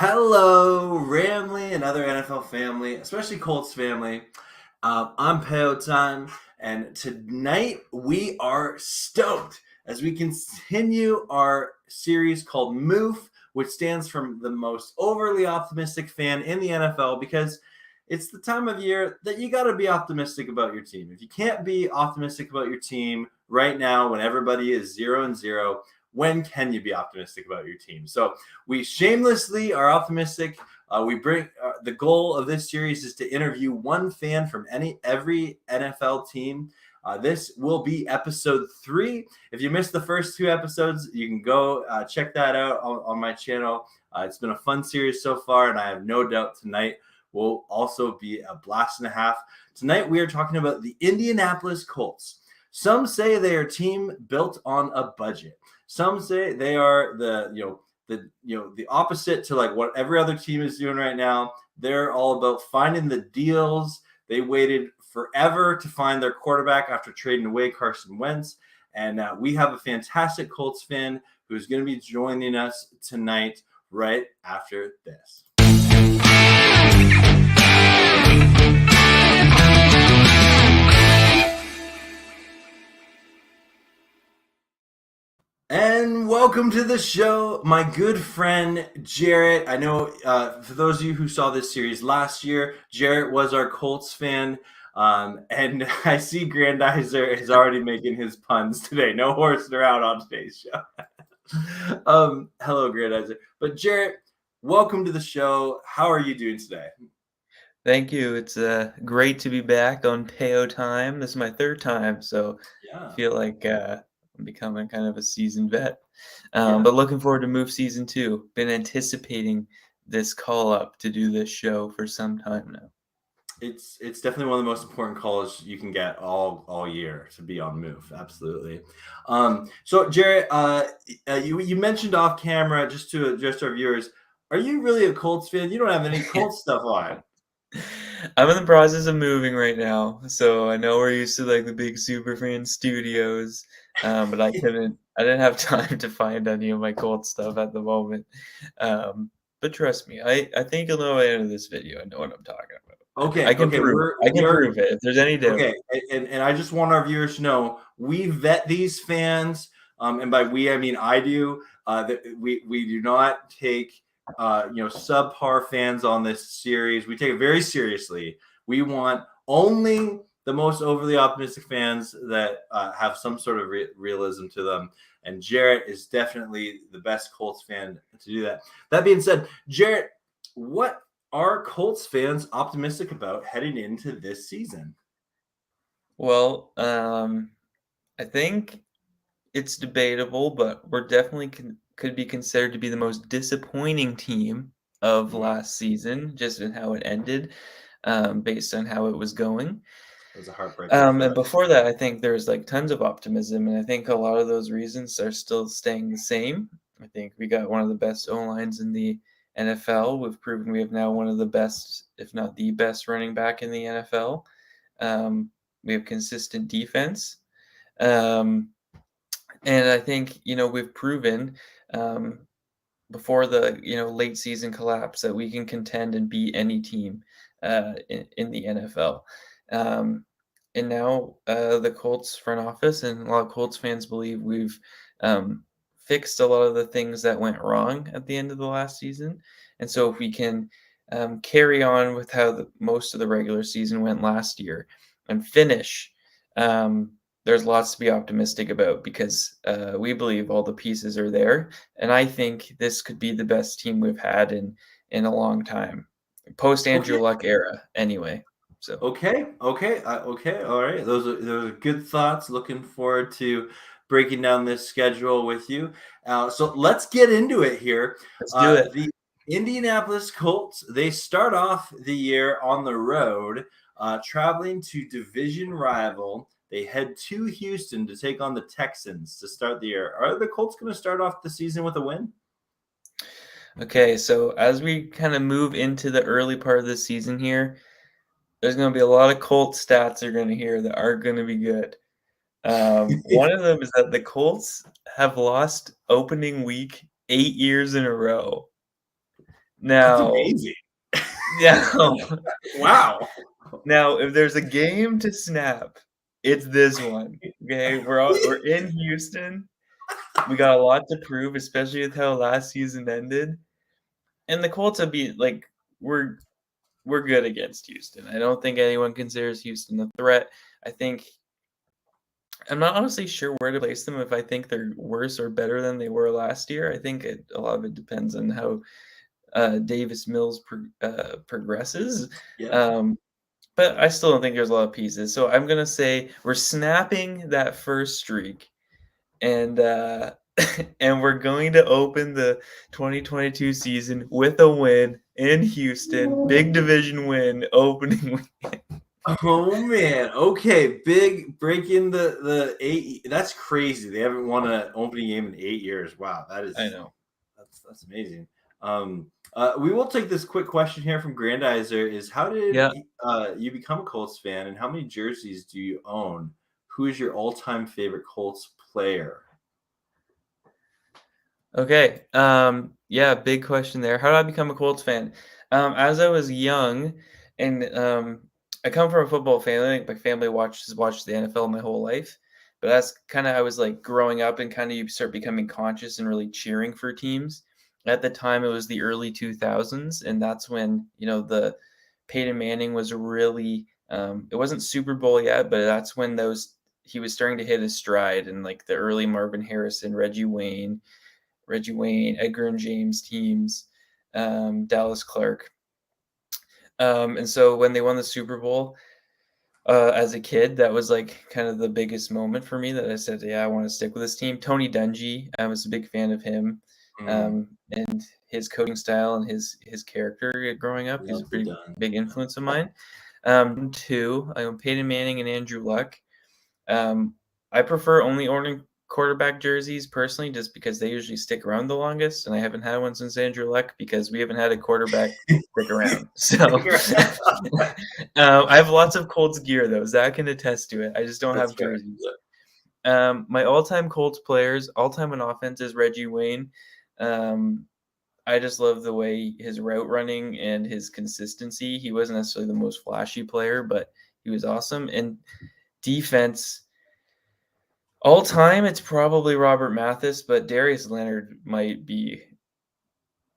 Hello, Ramley and other NFL family, especially Colts family. I'm Peo Time, and tonight we are stoked as we continue our series called MOOF, which stands for the most overly optimistic fan in the NFL because it's the time of year that you got to be optimistic about your team. If you can't be optimistic about your team right now when everybody is 0-0, when can you be optimistic about your team? So we shamelessly are optimistic. We bring the goal of this series is to interview one fan from every NFL team. This will be episode 3. If you missed the first 2 episodes, you can go check that out on my channel. It's been a fun series so far, and I have no doubt tonight will also be a blast and a half. Tonight we are talking about the Indianapolis Colts. Some say they are a team built on a budget. Some say they are the opposite to like what every other team is doing right now. They're all about finding the deals. They waited forever to find their quarterback after trading away Carson Wentz. And we have a fantastic Colts fan who's going to be joining us tonight right after this. And welcome to the show, my good friend Jarrod. I know for those of you who saw this series last year, Jarrod was our Colts fan. And I see Grandizer is already making his puns today. No horsing around on today's show. Hello, Grandizer. But Jarrod, welcome to the show. How are you doing today? Thank you. It's great to be back on Peo Time. This is my 3rd time, so I feel like I'm becoming kind of a seasoned vet. But looking forward to MOOF Season 2. Been anticipating this call-up to do this show for some time now. It's definitely one of the most important calls you can get all year to be on MOOF. Absolutely. So Jarrod, you mentioned off camera, just to address our viewers, are you really a Colts fan? You don't have any Colts stuff on. I'm in the process of moving right now, so I know we're used to like the big Superfan studios, but I didn't have time to find any of my Colts stuff at the moment. But trust me, I think you'll know by the end of this video. I know what I'm talking about. Okay, I can prove it if there's any doubt. Okay, and I just want our viewers to know we vet these fans, and by we I mean I do. That we do not take subpar fans on this series. We take it very seriously. We want only the most overly optimistic fans that have some sort of realism to them. And Jarrod is definitely the best Colts fan to do that. That being said, Jarrod, what are Colts fans optimistic about heading into this season? Well, I think it's debatable, but we're definitely could be considered to be the most disappointing team of last season, just in how it ended, based on how it was going. It was a heartbreak. And before that, I think there's like tons of optimism, and I think a lot of those reasons are still staying the same. I think we got one of the best O-lines in the NFL. We've proven we have now one of the best, if not the best, running back in the NFL. We have consistent defense. And I think, we've proven before the, late season collapse that we can contend and beat any team in the NFL. And now the Colts front office and a lot of Colts fans believe we've fixed a lot of the things that went wrong at the end of the last season. And so if we can carry on with how most of the regular season went last year and finish, there's lots to be optimistic about because we believe all the pieces are there. And I think this could be the best team we've had in a long time, post Andrew Luck era anyway. So okay, all right. Those are good thoughts. Looking forward to breaking down this schedule with you. So let's get into it here. Let's do it. The Indianapolis Colts, they start off the year on the road, traveling to division rival. They head to Houston to take on the Texans to start the year. Are the Colts going to start off the season with a win? Okay, so as we kind of move into the early part of the season here, there's going to be a lot of Colts stats you're going to hear that aren't going to be good. One of them is that the Colts have lost opening week 8 years in a row. That's Now, amazing. now, Wow. now, if there's a game to snap, it's this one. Okay, we're in Houston. We got a lot to prove, especially with how last season ended. And the Colts have been like we're we're good against Houston. I don't think anyone considers Houston a threat. I think I'm not honestly sure where to place them if I think they're worse or better than they were last year. I think a lot of it depends on how Davis Mills progresses. Yeah. Um, but I still don't think there's a lot of pieces. So I'm gonna say we're snapping that first streak, and and we're going to open the 2022 season with a win in Houston, big division win, opening. Oh man. Okay. Big breaking the 8. That's crazy. They haven't won an opening game in 8 years. Wow. I know. That's amazing. We will take this quick question here from Grandizer. Is how did Yeah. you become a Colts fan, and how many jerseys do you own? Who is your all-time favorite Colts player? Okay. Yeah, big question there. How did I become a Colts fan? As I was young, and I come from a football family. Like, my family watched the NFL my whole life. But that's kind of I was like growing up, and kind of you start becoming conscious and really cheering for teams. At the time, it was the early 2000s, and that's when the Peyton Manning was really. It wasn't Super Bowl yet, but that's when he was starting to hit his stride, and like the early Marvin Harrison, Reggie Wayne, Edgar and James teams, Dallas Clark. And so when they won the Super Bowl as a kid, that was like kind of the biggest moment for me that I said, yeah, I want to stick with this team. Tony Dungy, I was a big fan of him and his coaching style and his character growing up. He's a Love the pretty done. big influence of mine. Two, I own Peyton Manning and Andrew Luck. Um, I prefer only owning quarterback jerseys personally, just because they usually stick around the longest, and I haven't had one since Andrew Luck because we haven't had a quarterback stick around. So I have lots of Colts gear though. Zach can attest to it. I just don't That's have fair. jerseys. My all-time Colts players, all-time on offense is Reggie Wayne. I just love the way his route running and his consistency. He wasn't necessarily the most flashy player, but he was awesome. And defense, all time, it's probably Robert Mathis, but Darius Leonard might be.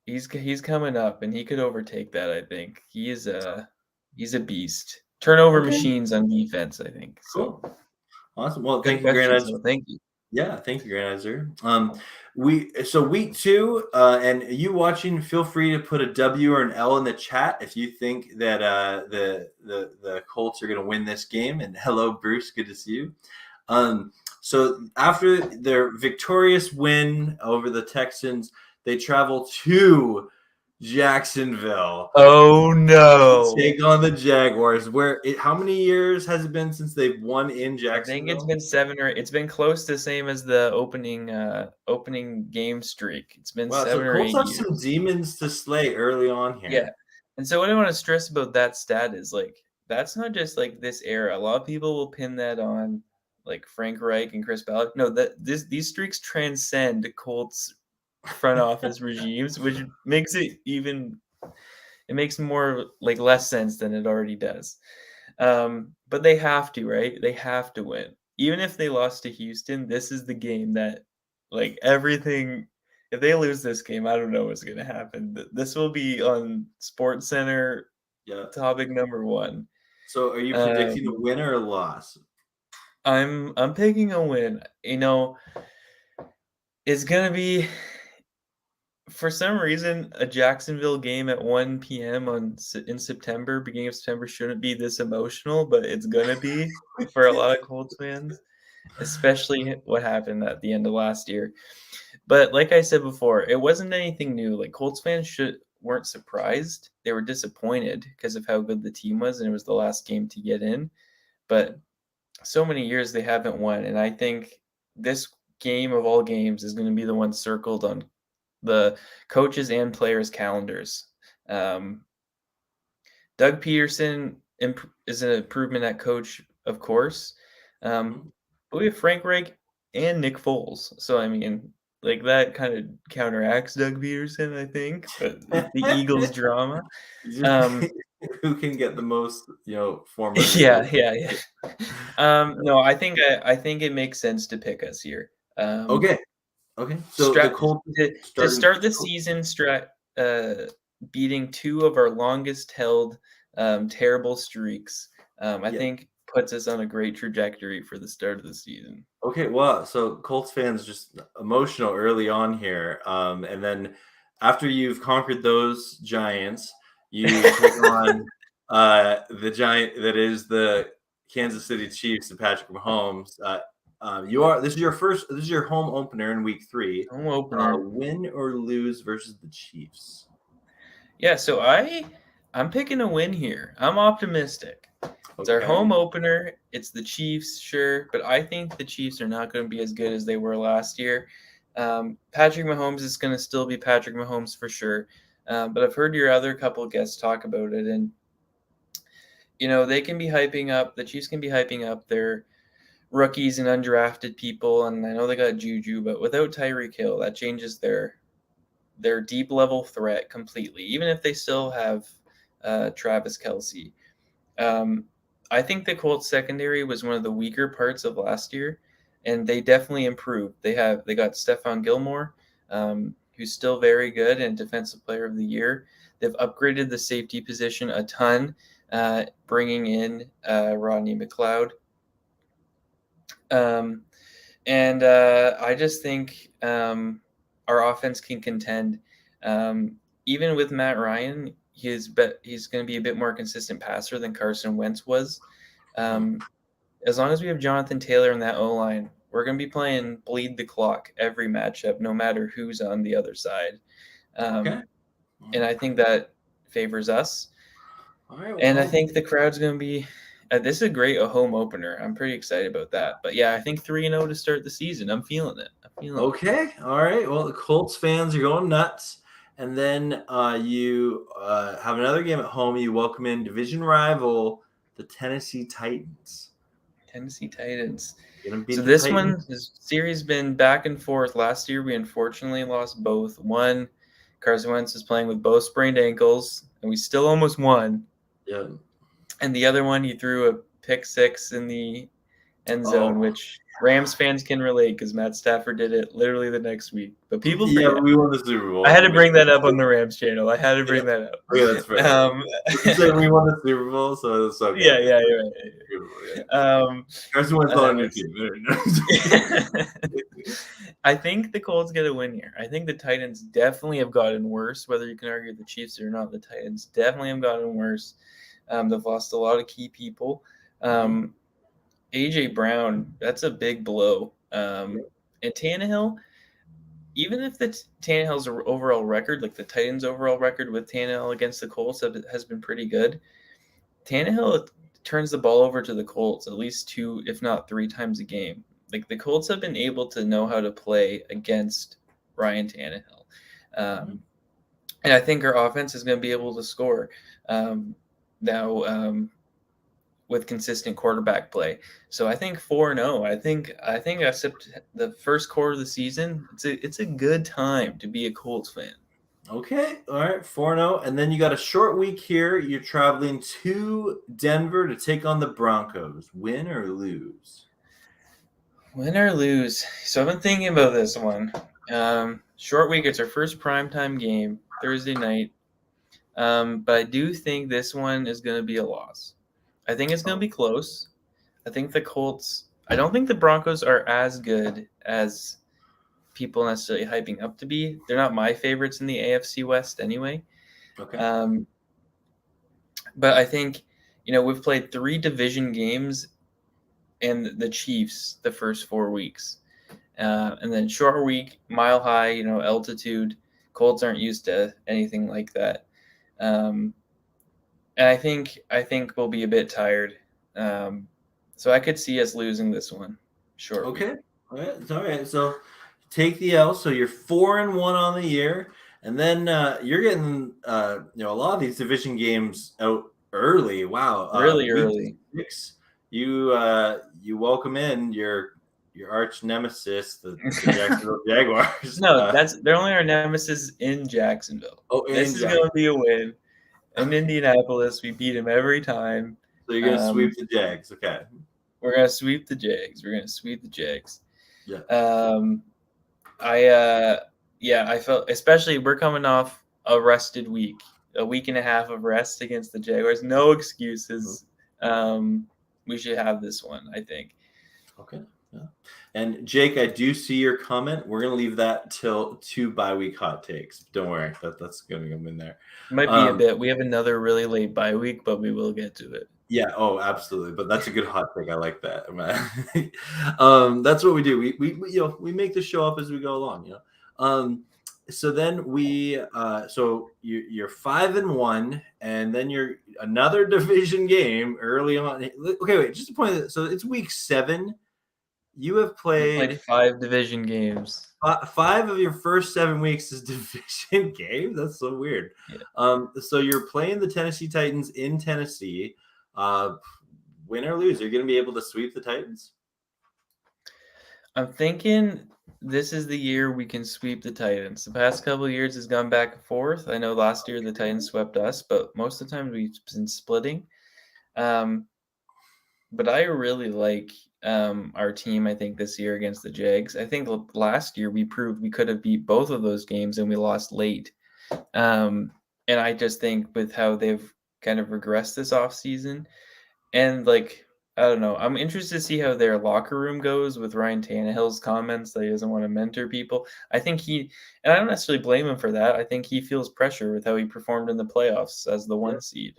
He's coming up, and he could overtake that. I think he's a beast. Turnover Okay. machines on defense, I think. So Cool. Awesome. Well, good thank you, question. Grandizer. So thank you. Yeah, thank you, Granizer. Week 2, and you watching, feel free to put a W or an L in the chat if you think that the Colts are going to win this game. And hello, Bruce, good to see you. So after their victorious win over the Texans, they travel to Jacksonville Oh to no! take on the Jaguars. How many years has it been since they've won in I think it's Jacksonville? been 7 or it's been close to the same as the opening game streak. It's been Wow, so 7 or Colts 8 have some years. demons to slay early on Yeah. here. And so what I want to stress about that stat is like that's not just like this era. A lot of people will pin that on like Frank Reich and Chris Ballard. No, these streaks transcend Colts front office regimes, which makes it makes more like less sense than it already does. But they have to, right? They have to win. Even if they lost to Houston, this is the game that like everything if they lose this game, I don't know what's going to happen. This will be on Sports Center Yeah. topic number 1. So are you predicting a win or a loss? I'm picking a win. It's going to be for some reason a Jacksonville game at 1 p.m. in September, beginning of September shouldn't be this emotional, but it's going to be for a lot of Colts fans, especially what happened at the end of last year. But like I said before, it wasn't anything new. Like Colts fans weren't surprised. They were disappointed because of how good the team was, and it was the last game to get in. But so many years they haven't won, and I think this game of all games is going to be the one circled on the coaches and players' calendars. Doug Peterson is an improvement at coach, of course. Mhm. But we have Frank Reich and Nick Foles. So, I mean, Like that kind of counteracts Doug Peterson, I think. But it's the Eagles drama. Who can get the most, former Yeah, Eagles? yeah, yeah. No, I think it makes sense to pick us here. Okay. Okay. So the Strat Colts to starting. start the season, beating two of our longest held terrible streaks, I Yeah. think puts us on a great trajectory for the start of the season. Okay. Well, so Colts fans just emotional early on here, and then after you've conquered those giants, you take on the giant that is the Kansas City Chiefs and Patrick Mahomes. This is your home opener in week 3. Home opener. Win or lose versus the Chiefs. Yeah, so I'm picking a win here. I'm optimistic. It's our Okay. home opener. It's the Chiefs, sure, but I think the Chiefs are not going to be as good as they were last year. Patrick Mahomes is going to still be Patrick Mahomes for sure. But I've heard your other couple guests talk about it, and they can be hyping up. The Chiefs can be hyping up their rookies and undrafted people, and I know they got Juju, but without Tyreek Hill, that changes their deep level threat completely. Even if they still have Travis Kelce. I think the Colts secondary was one of the weaker parts of last year, and they definitely improved. They got Stephon Gilmore, who's still very good and Defensive Player of the Year. They've upgraded the safety position a ton, bringing in Rodney McLeod. And I just think our offense can contend. Even with Matt Ryan, he's going to be a bit more consistent passer than Carson Wentz was. As long as we have Jonathan Taylor in that O-line, we're going to be playing bleed the clock every matchup, no matter who's on the other side. Okay. And I think that favors us. All right. And I Well, think the crowd's going to be this is a home opener. I'm pretty excited about that. But yeah, I think 3-0 to start the season. I'm feeling it. okay. All right. Well, the Colts fans are going nuts. And then you have another game at home. You welcome in division rival, the Tennessee Titans. Tennessee Titans. Gonna beat So the this Titans. this series been back and forth. Last year, we unfortunately lost both. One, Carson Wentz was playing with both sprained ankles, and we still almost won. Yeah. And the other one, he threw a pick six in the end zone, which Rams fans can relate because Matt Stafford did it literally the next week. But people forget. Yeah, we won the Super Bowl. I had to bring that up on the Rams channel. I had to bring that up. Okay, that's fair. You said we won the Super Bowl, so it's okay. Yeah, you're right. Carson Wentz on your team. I think the Colts get a win here. I think the Titans definitely have gotten worse. Whether you can argue the Chiefs or not, the Titans definitely have gotten worse. They've lost a lot of key people. AJ Brown, that's a big blow. And Tannehill, even if the Tannehill's overall record, like the Titans' overall record with Tannehill against the Colts, has been pretty good, Tannehill turns the ball over to the Colts at least 2, if not 3 times a game. Like the Colts have been able to know how to play against Ryan Tannehill. And I think our offense is going to be able to score now with consistent quarterback play. So I think 4-0. I think except the first quarter of the season, it's a good time to be a Colts fan. Okay, all right, 4-0, and then you got a short week here. You're traveling to Denver to take on the Broncos. Win or lose? Win or lose. So I've been thinking about this one. Short week. It's our first primetime game, Thursday night. But I do think this one is going to be a loss. I think it's going to be close. I think the Colts. I don't think the Broncos are as good as people necessarily hyping up to be. They're not my favorites in the AFC West anyway. Okay. But I think, we've played 3 division games and the Chiefs the first 4 weeks. And then short week, mile high, altitude. Colts aren't used to anything like that. And I think we'll be a bit tired. So I could see us losing this one. Short. Okay. All right. It's all right. So take the L. So you're 4-1 on the year, and then you're getting a lot of these division games out early. Wow. Really early. 6, you welcome in your your arch nemesis, the Jacksonville Jaguars. No, they're only our nemesis in Jacksonville. This is going to be a win. In Indianapolis, we beat them every time. So you're gonna sweep the Jags, okay? We're gonna sweep the Jags. Yeah. I felt, especially we're coming off a rested week, a week and a half of rest against the Jaguars. No excuses. We should have this one, I think. Okay. Yeah. And Jake, I do see your comment. We're gonna leave that till 2 bye-week hot takes. Don't worry, that's gonna come in there. Might be a bit. We have another really late bye week, but we will get to it. Yeah. Oh, absolutely. But that's a good hot take. I like that. That's what we do. We make the show up as we go along. So then you're 5-1, and then you're another division game early on. Okay, wait. Just to point out, so it's week 7. You have played 5 division games. 5 of your first 7 weeks is division games. That's so weird. Yeah. So you're playing the Tennessee Titans in Tennessee. Win or lose, you're going to be able to sweep the Titans? I'm thinking this is the year we can sweep the Titans. The past couple of years has gone back and forth. I know last year the Titans swept us, but most of the time we've been splitting. But I really like our team, I think, this year against the Jags. I think last year we proved we could have beat both of those games and we lost late. And I just think with how they've kind of regressed this offseason, and I don't know, I'm interested to see how their locker room goes with Ryan Tannehill's comments that he doesn't want to mentor people. I think and I don't necessarily blame him for that. I think he feels pressure with how he performed in the playoffs as the 1 seed.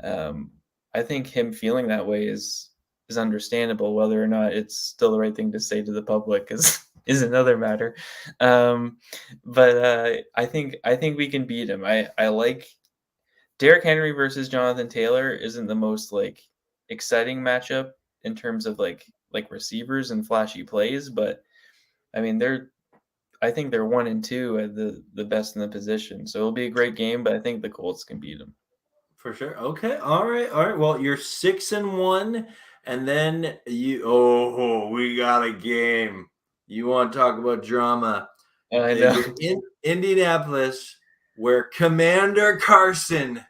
I think him feeling that way is understandable. Whether or not it's still the right thing to say to the public is another matter. But I think we can beat him. I like Derrick Henry versus Jonathan Taylor isn't the most exciting matchup in terms of like receivers and flashy plays, but I mean I think they're 1 and 2 at the best in the position. So it'll be a great game, but I think the Colts can beat them. For sure. Okay. All right. Well, you're 6-1, and then we got a game. You want to talk about drama? I know. You're in Indianapolis, where Commander Carson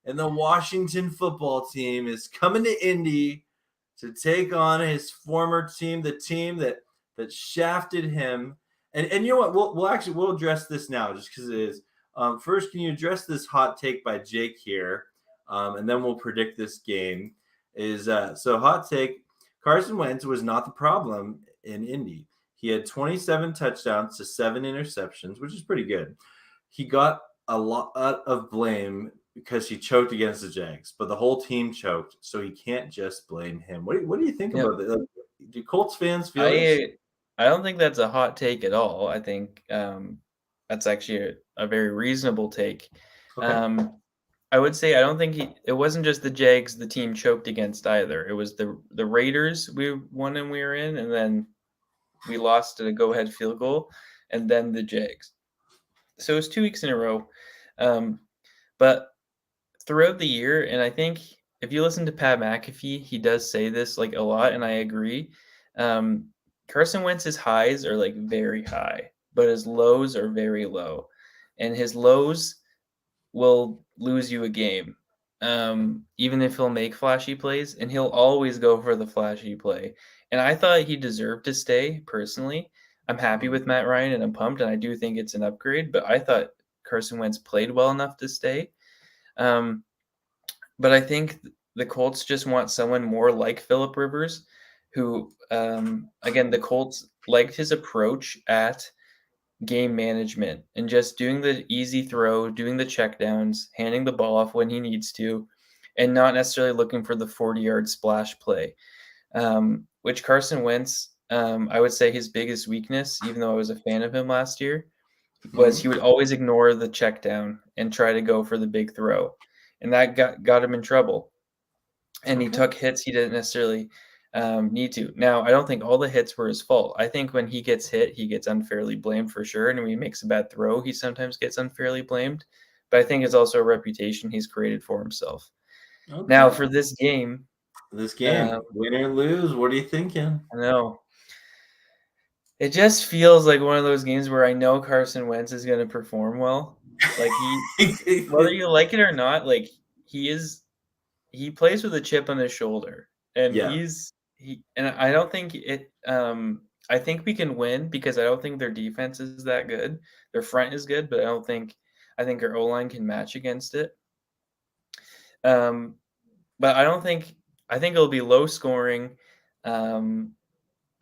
and the Washington football team is coming to Indy to take on his former team, the team that shafted him. And you know what? We'll address this now, just because it is. First, can you address this hot take by Jake here? And then we'll predict this game. So hot take, Carson Wentz was not the problem in Indy. He had 27 touchdowns to 7 interceptions, which is pretty good. He got a lot of blame because he choked against the Jags, but the whole team choked, so he can't just blame him. What do you think about that? Do Colts fans feel this? I don't think that's a hot take at all. I think that's actually a very reasonable take. Okay. I would say I don't think it wasn't just the Jags the team choked against either. It was the Raiders we won and we were in, and then we lost at a go-ahead field goal, and then the Jags. So it was 2 weeks in a row. But throughout the year, and I think if you listen to Pat McAfee, he does say this a lot, and I agree. Carson Wentz's highs are very high, but his lows are very low. And his lows will lose you a game, even if he'll make flashy plays, and he'll always go for the flashy play. And I thought he deserved to stay, personally. I'm happy with Matt Ryan, and I'm pumped, and I do think it's an upgrade, but I thought Carson Wentz played well enough to stay. But I think the Colts just want someone more like Phillip Rivers, who, again, the Colts liked his approach at game management and just doing the easy throw, doing the checkdowns, handing the ball off when he needs to, and not necessarily looking for the 40-yard splash play, which Carson Wentz, I would say his biggest weakness, even though I was a fan of him last year, was he would always ignore the check down and try to go for the big throw. And that got him in trouble. And he took hits he didn't necessarily need to. Now, I don't think all the hits were his fault. I think when he gets hit, he gets unfairly blamed for sure. And when he makes a bad throw, he sometimes gets unfairly blamed. But I think it's also a reputation he's created for himself. Okay. Now, for this game, win or lose, what are you thinking? I know. It just feels like one of those games where I know Carson Wentz is going to perform well. Like whether you like it or not, like he plays with a chip on his shoulder, and Yeah. and I don't think it. I think we can win because I don't think their defense is that good. Their front is good, but I think our O line can match against it. Um, but I don't think I think it'll be low scoring.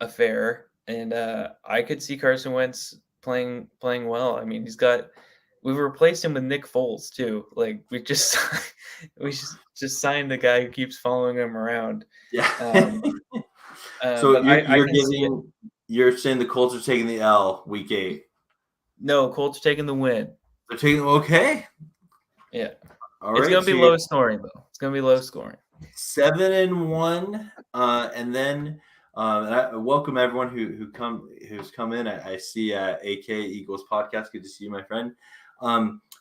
Affair, and I could see Carson Wentz playing well. I mean, we've replaced him with Nick Foles too. Like we just just signed the guy who keeps following him around. Yeah. Um, So but I can see it. you're saying the Colts are taking the L week 8. No, Colts taking the win. They're taking okay. Yeah, All it's right. gonna So be you're low scoring though. It's gonna be low scoring. 7-1, and then and I welcome everyone who's come in. I see AK Eagles podcast. Good to see you, my friend.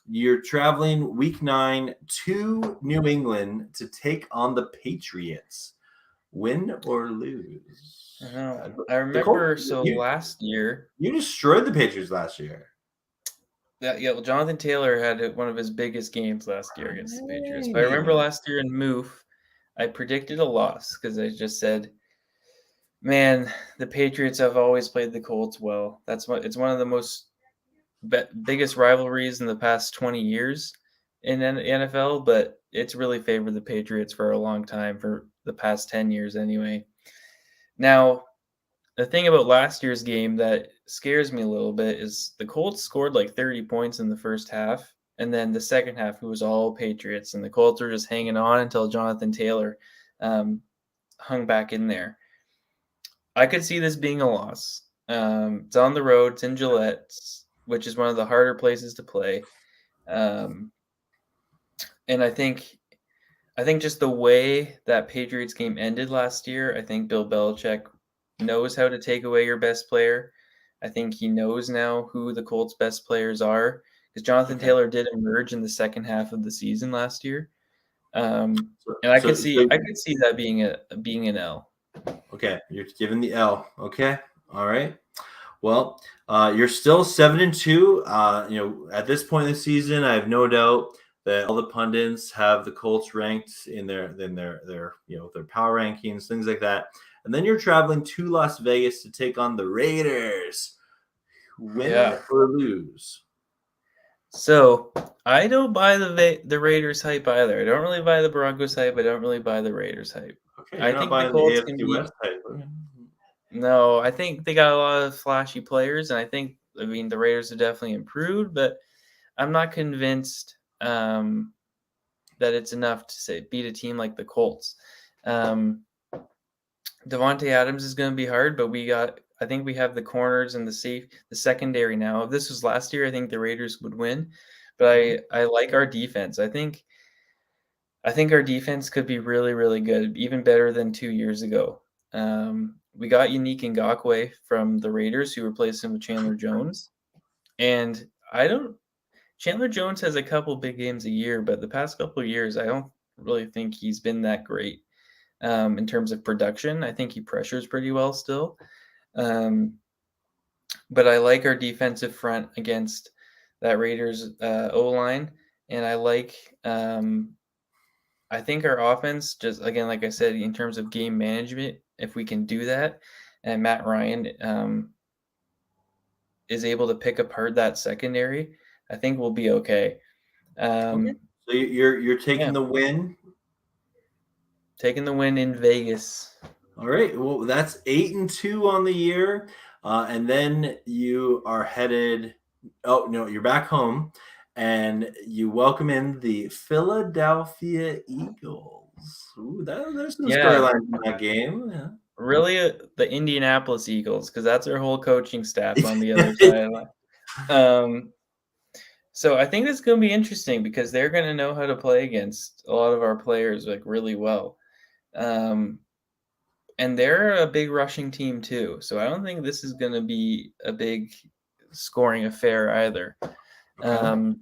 You're traveling week 9 to New England to take on the Patriots. Win or lose? I know. I The Colts, remember. So last year, you destroyed the Patriots last year. well, Jonathan Taylor had one of his biggest games last year against the Patriots. But I remember last year in MOOF, I predicted a loss because I just said, "Man, the Patriots have always played the Colts well. It's one of the most biggest rivalries in the past 20 years in the NFL, but it's really favored the Patriots for a long time, for the past 10 years anyway." Now, the thing about last year's game that scares me a little bit is the Colts scored like 30 points in the first half, and then the second half it was all Patriots, and the Colts were just hanging on until Jonathan Taylor hung back in there. I could see this being a loss. It's on the road. It's in Gillette, which is one of the harder places to play. And I think just the way that Patriots game ended last year, I think Bill Belichick knows how to take away your best player. I think he knows now who the Colts' best players are because Jonathan Taylor did emerge in the second half of the season last year, and I could see that being an L. Okay, you're giving the L. Okay, all right. Well, you're still 7-2. At this point in the season, I have no doubt that all the pundits have the Colts ranked in their power rankings, things like that. And then you're traveling to Las Vegas to take on the Raiders. Win or lose? So I don't buy the Raiders hype either. I don't really buy the Broncos hype. I don't really buy the Raiders hype. Okay, you're not buying the AFC West hype. Okay. No, I think they got a lot of flashy players, and I mean, the Raiders have definitely improved, but I'm not convinced that it's enough to beat a team like the Colts. Devontae Adams is going to be hard, but I think we have the corners and the secondary now. If this was last year, I think the Raiders would win, but I like our defense. I think our defense could be really, really good, even better than 2 years ago. We got Yannick Ngakoue from the Raiders, who replaced him with Chandler Jones. And Chandler Jones has a couple big games a year, but the past couple of years, I don't really think he's been that great in terms of production. I think he pressures pretty well still. But I like our defensive front against that Raiders O-line. And I think our offense, just again, like I said, in terms of game management, if we can do that, and Matt Ryan is able to pick apart that secondary, I think we'll be okay. So you're taking the win. Taking the win in Vegas. All right. Well, that's 8-2 on the year, and then you are headed. Oh no, you're back home, and you welcome in the Philadelphia Eagles. Ooh, there's some storylines in that game. Yeah. Really, the Indianapolis Eagles, because that's our whole coaching staff on the other side. So I think it's going to be interesting because they're going to know how to play against a lot of our players like really well. And they're a big rushing team too. So I don't think this is going to be a big scoring affair either. Okay.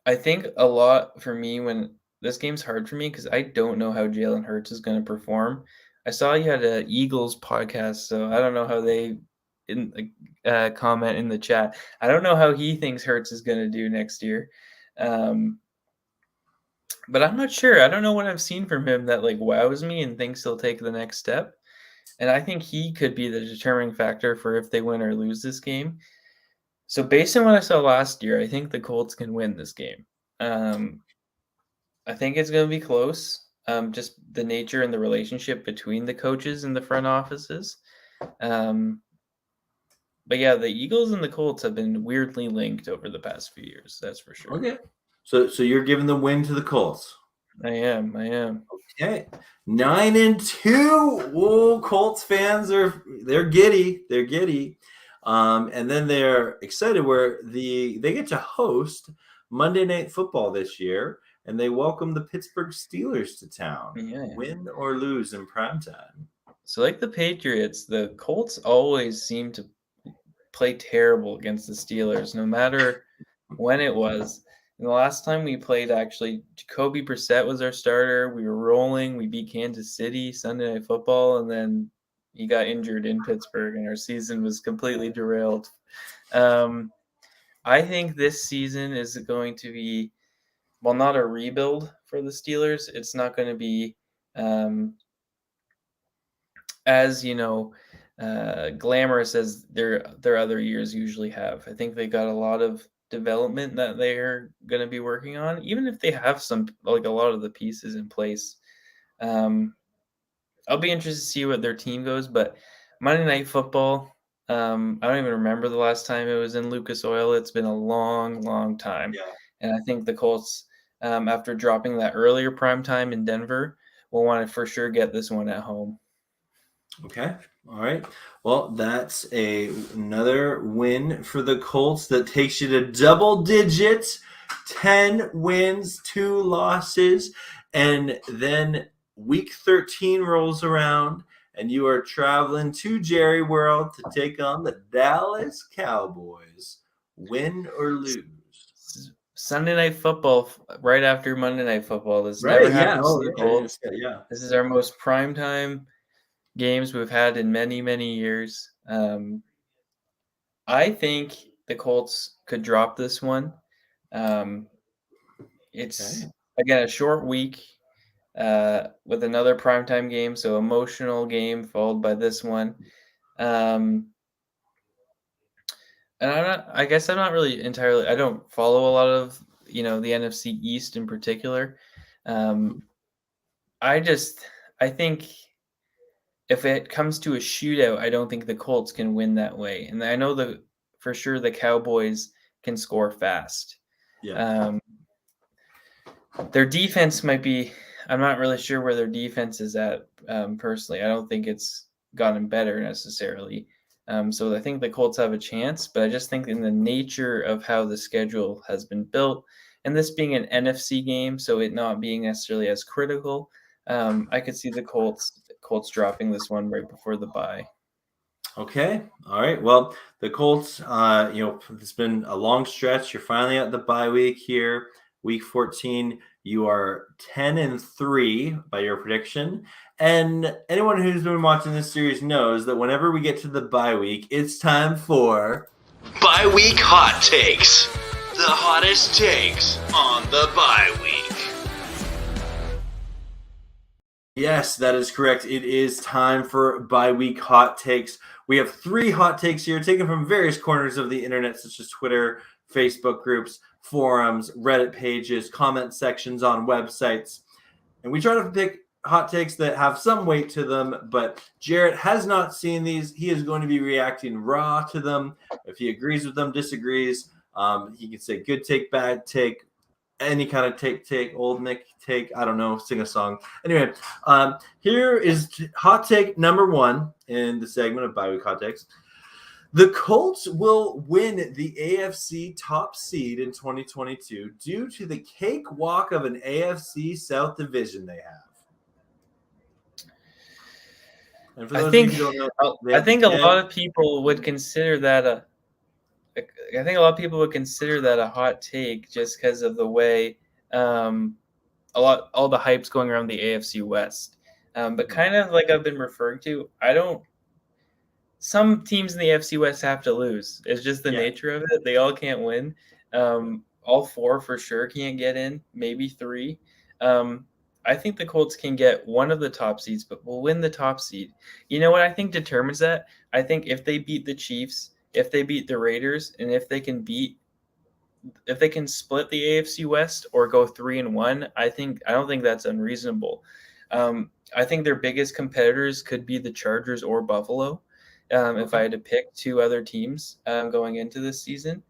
I think a lot for me when this game's hard for me because I don't know how Jalen Hurts is going to perform. I saw you had an Eagles podcast, so I don't know how they comment in the chat. I don't know how he thinks Hurts is going to do next year. But I'm not sure. I don't know what I've seen from him that like wows me and thinks he'll take the next step. And I think he could be the determining factor for if they win or lose this game. So based on what I saw last year, I think the Colts can win this game. I think it's going to be close. Just the nature and the relationship between the coaches and the front offices. But yeah, the Eagles and the Colts have been weirdly linked over the past few years. That's for sure. Okay. So you're giving the win to the Colts. I am. Okay. 9-2. Whoa, Colts fans they're giddy. And then they're excited where they get to host Monday Night Football this year, and they welcome the Pittsburgh Steelers to town. Yeah. Win or lose in primetime. So like the Patriots, the Colts always seem to play terrible against the Steelers, no matter when it was. And the last time we played, actually, Jacoby Brissett was our starter. We were rolling. We beat Kansas City Sunday Night Football, and then he got injured in Pittsburgh, and our season was completely derailed. I think this season is going to be, well, not a rebuild for the Steelers. It's not going to be as glamorous as their other years usually have. I think they got a lot of development that they're going to be working on, even if they have some, like a lot of the pieces in place. I'll be interested to see what their team goes, but Monday Night Football, I don't even remember the last time it was in Lucas Oil. It's been a long time. Yeah. And I think the Colts, after dropping that earlier prime time in Denver, will want to for sure get this one at home. Okay. All right. Well, that's another win for the Colts that takes you to double digits, 10 wins, 2 losses. And then week 13 rolls around and you are traveling to Jerry World to take on the Dallas Cowboys. Win or lose? Sunday Night Football right after Monday Night Football. This Right, never yeah. happens to the Colts. Yeah. This is our most primetime games we've had in many years. I think the Colts could drop this one. It's again a short week with another primetime game, so emotional game followed by this one. And I guess I'm not really entirely. I don't follow a lot of the NFC East in particular. I think if it comes to a shootout, I don't think the Colts can win that way. And I know for sure the Cowboys can score fast. Yeah. Their defense might be, I'm not really sure where their defense is at personally. I don't think it's gotten better necessarily. So I think the Colts have a chance, but I just think in the nature of how the schedule has been built, and this being an NFC game, so it not being necessarily as critical, I could see the Colts dropping this one right before the bye. Okay. All right. Well, the Colts, it's been a long stretch. You're finally at the bye week here. Week 14, you are 10-3 by your prediction. And anyone who's been watching this series knows that whenever we get to the bye week, it's time for Bye Week Hot Takes. The hottest takes on the bye week. Yes, that is correct. It is time for bye week hot takes. We have 3 hot takes here taken from various corners of the internet, such as Twitter, Facebook groups, forums, Reddit pages, comment sections on websites. And we try to pick hot takes that have some weight to them, but Jarrett has not seen these. He is going to be reacting raw to them. If he agrees with them, disagrees, he can say good take, bad take, any kind of take, old Nick take, I don't know, sing a song. Anyway, here is hot take number 1 in the segment of Bye Week Hot Takes. The Colts will win the AFC top seed in 2022 due to the cakewalk of an AFC South division they have. And for those I think of you who don't know, I think a lot of people would consider that a hot take just because of the way all the hype's going around the AFC West. But kind of like I've been referring to, some teams in the AFC West have to lose. It's just the nature of it. They all can't win. All 4 for sure can't get in, maybe 3. I think the Colts can get one of the top seeds, but will win the top seed. You know what I think determines that? I think if they beat the Chiefs, if they beat the Raiders, and if they can split the AFC West or go 3-1, I don't think that's unreasonable. I think their biggest competitors could be the Chargers or Buffalo. If I had to pick 2 other teams going into this season.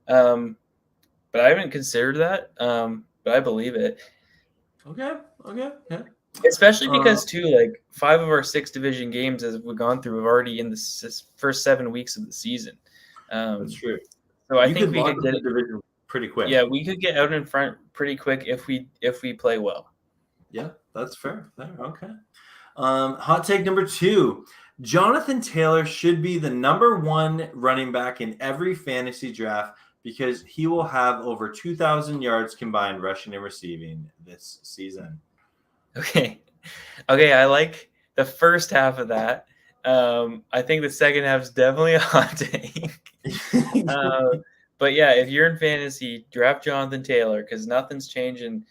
But I haven't considered that, but I believe it. Okay. Yeah. Especially because, too, like 5 of our 6 division games as we've gone through have already in the first 7 weeks of the season. That's true. So I think we could get the division pretty quick. Yeah, we could get out in front pretty quick if we play well. Yeah, that's fair. Okay. Hot take number 2. Jonathan Taylor should be the number 1 running back in every fantasy draft because he will have over 2,000 yards combined rushing and receiving this season. Okay, I like the first half of that. I think the second half is definitely a hot take. But yeah, if you're in fantasy, draft Jonathan Taylor because nothing's changing.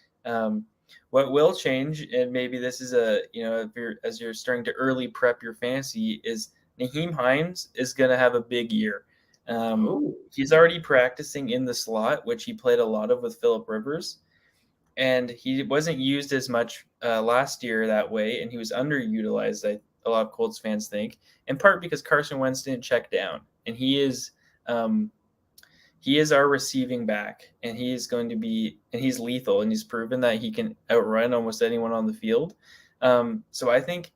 What will change, and maybe this is as you're starting to early prep your fantasy, is Nyheim Hines is going to have a big year. He's already practicing in the slot, which he played a lot of with Phillip Rivers, and he wasn't used as much last year that way, and he was underutilized. A lot of Colts fans think, in part because Carson Wentz didn't check down, and he is our receiving back, and he's lethal, and he's proven that he can outrun almost anyone on the field. So I think,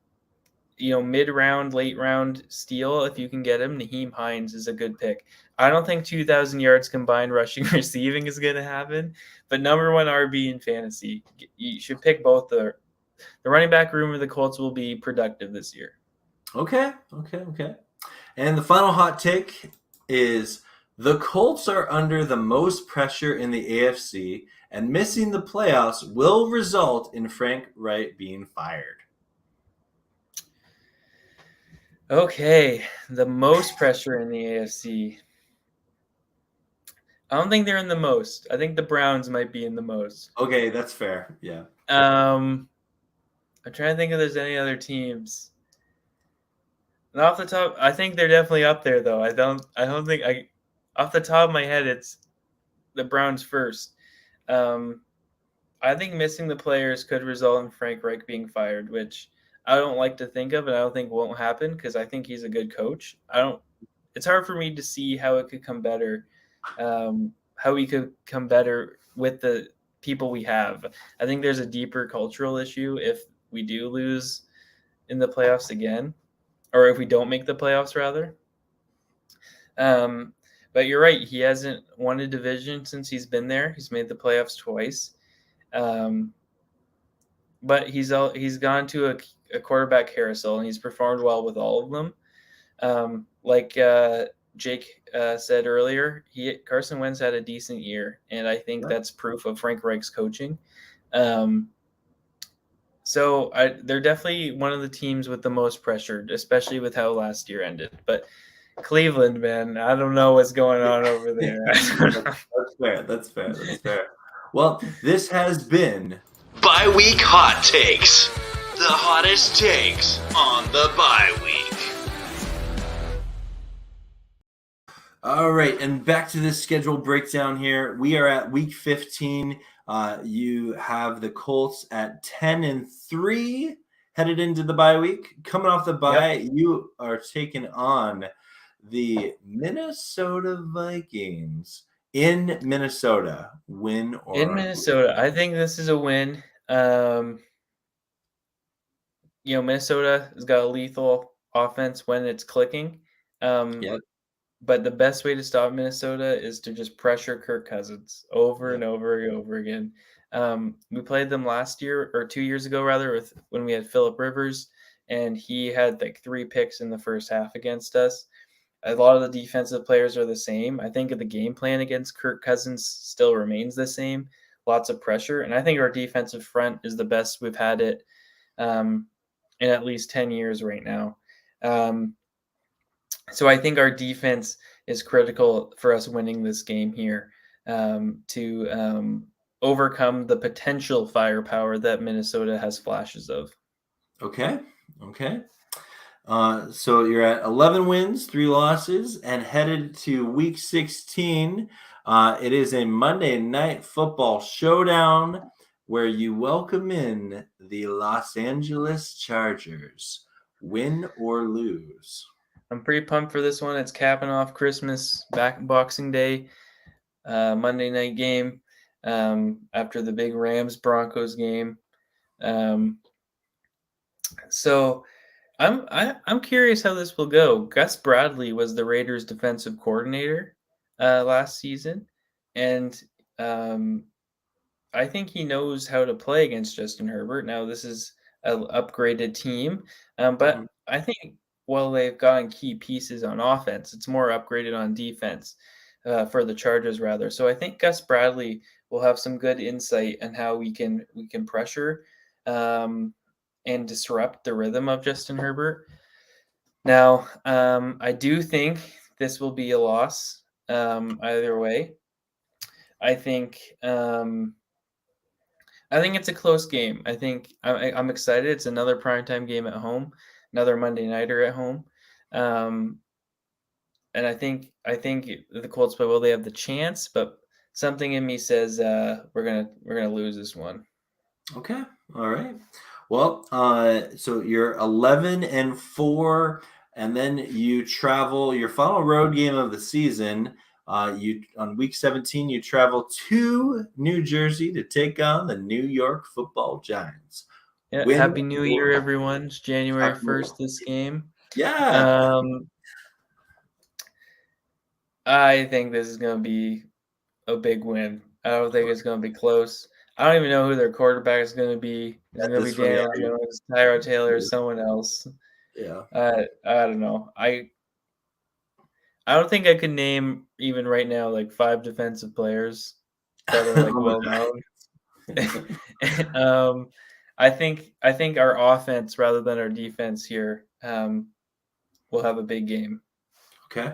mid-round, late-round steal, if you can get him, Nyheim Hines is a good pick. I don't think 2,000 yards combined rushing receiving is going to happen, but number 1 RB in fantasy. You should pick both. The running back room of the Colts will be productive this year. Okay. And the final hot take is the Colts are under the most pressure in the AFC, and missing the playoffs will result in Frank Reich being fired. Okay, the most pressure in the AFC. I don't think they're in the most. I think the Browns might be in the most. Okay, that's fair. Yeah. I'm trying to think if there's any other teams. And off the top, I think they're definitely up there, though. I don't think off the top of my head, it's the Browns first. I think missing the players could result in Frank Reich being fired, which I don't like to think of, and I don't think won't happen because I think he's a good coach. It's hard for me to see how it could come better, how we could come better with the people we have. I think there's a deeper cultural issue if we do lose in the playoffs again, or if we don't make the playoffs rather. But you're right. He hasn't won a division since he's been there. He's made the playoffs twice. But he's gone to a quarterback carousel, and he's performed well with all of them. Like Jake said earlier, Carson Wentz had a decent year, and I think that's proof of Frank Reich's coaching. So they're definitely one of the teams with the most pressure, especially with how last year ended. But Cleveland, man, I don't know what's going on over there. That's fair. Well, this has been Bye-week hot takes. The hottest takes on the bye week. All right, and back to this schedule breakdown here. We are at week 15. You have the Colts at 10-3 headed into the bye week. Coming off the bye, you are taking on the Minnesota Vikings in Minnesota. Win or in Minnesota, I think this is a win. Minnesota has got a lethal offense when it's clicking. But the best way to stop Minnesota is to just pressure Kirk Cousins over and over and over again. We played them last year or 2 years ago, rather, when we had Phillip Rivers, and he had like 3 picks in the first half against us. A lot of the defensive players are the same. I think the game plan against Kirk Cousins still remains the same. Lots of pressure, and I think our defensive front is the best we've had it in at least 10 years right now. So I think our defense is critical for us winning this game here, to overcome the potential firepower that Minnesota has flashes of. Okay. So you're at 11 wins, 3 losses, and headed to Week 16. It is a Monday Night Football showdown where you welcome in the Los Angeles Chargers. Win or lose? I'm pretty pumped for this one. It's capping off Christmas, Boxing Day, Monday night game, after the big Rams-Broncos game. So I'm curious how this will go. Gus Bradley was the Raiders' defensive coordinator last season, and I think he knows how to play against Justin Herbert. Now this is an upgraded team, but I think while they've gotten key pieces on offense, it's more upgraded on defense for the Chargers rather. So I think Gus Bradley will have some good insight on how we can pressure and disrupt the rhythm of Justin Herbert. Now, I do think this will be a loss either way. I think it's a close game. I think I'm excited. It's another primetime game at home, another Monday nighter at home, and I think the Colts play well. They have the chance, but something in me says we're gonna lose this one. Okay, all right. Well, so you're 11-4, and then you travel your final road game of the season. You on Week 17, you travel to New Jersey to take on the New York Football Giants. Yeah, Happy New Year, everyone! It's January 1st. This game. Yeah. I think this is going to be a big win. I don't think it's going to be close. I don't even know who their quarterback is going to be. Is it going to be Daniel Jones, Tyrod Taylor, or someone else? Yeah. I don't know. I don't think I could name even right now like 5 defensive players that are like well known. I think our offense rather than our defense here will have a big game. Okay.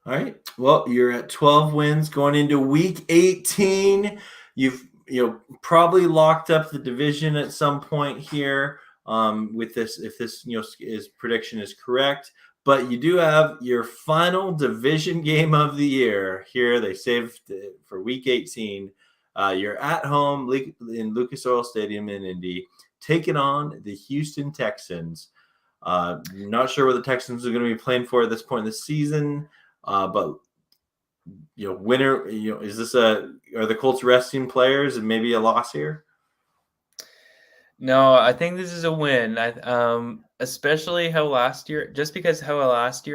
All right. Well, you're at 12 wins going into Week 18. You've probably locked up the division at some point here with this, if this is prediction is correct. But you do have your final division game of the year here. They saved it for Week 18. You're at home in Lucas Oil Stadium in Indy, taking on the Houston Texans. Not sure what the Texans are going to be playing for at this point in the season, but winner. Is this are the Colts resting players and maybe a loss here? No, I think this is a win. Especially how last year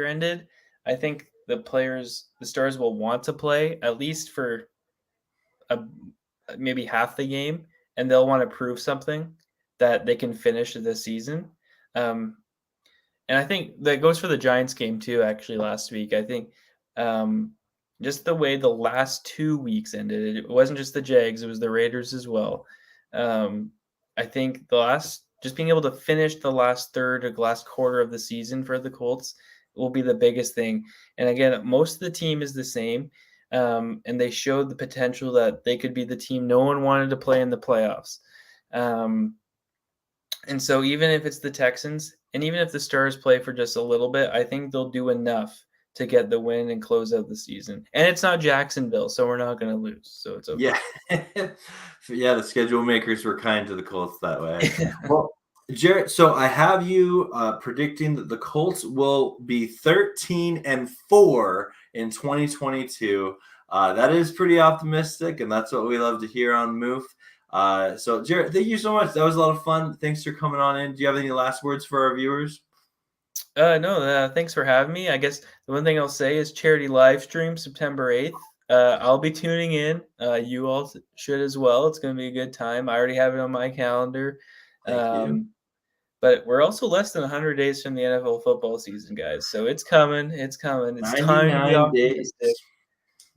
ended. I think the stars will want to play at least for maybe half the game, and they'll want to prove something that they can finish this season. And I think that goes for the Giants game too. Actually, last week, I think just the way the last 2 weeks ended, it wasn't just the Jags; it was the Raiders as well. I think just being able to finish the last third or last quarter of the season for the Colts will be the biggest thing. And again, most of the team is the same, and they showed the potential that they could be the team no one wanted to play in the playoffs. And so even if it's the Texans, and even if the Stars play for just a little bit, I think they'll do enough to get the win and close out the season. And it's not Jacksonville, so we're not going to lose. So it's okay. Yeah. Yeah, the schedule makers were kind to the Colts that way. Well, Jarrod, so I have you predicting that the Colts will be 13-4 in 2022. That is pretty optimistic, and that's what we love to hear on MOOF. So, Jarrod, thank you so much. That was a lot of fun. Thanks for coming on in. Do you have any last words for our viewers? No, thanks for having me. I guess the one thing I'll say is charity live stream September 8th. I'll be tuning in. You all should as well. It's going to be a good time. I already have it on my calendar. Thank you. But we're also less than 100 days from the NFL football season, guys. So it's coming. It's coming. It's time to be optimistic.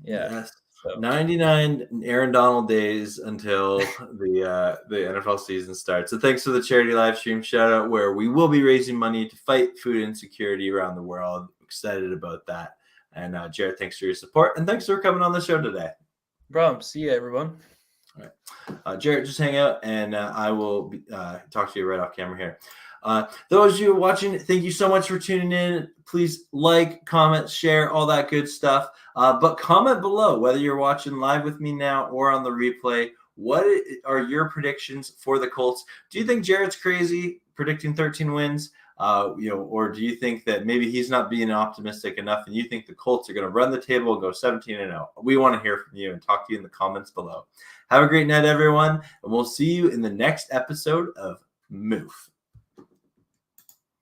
Yeah. Yes. 99 Aaron Donald days until the NFL season starts. So thanks for the charity live stream shout out where we will be raising money to fight food insecurity around the world. Excited about that. And Jarrod, thanks for your support and thanks for coming on the show today. Problem. See you, everyone. All right, Jarrod, just hang out and I will talk to you right off camera here. Those of you watching, thank you so much for tuning in. Please like, comment, share, all that good stuff. But comment below whether you're watching live with me now or on the replay. What are your predictions for the Colts? Do you think Jarrod's crazy predicting 13 wins? Or do you think that maybe he's not being optimistic enough and you think the Colts are going to run the table and go 17-0? We want to hear from you and talk to you in the comments below. Have a great night, everyone, and we'll see you in the next episode of MOOF.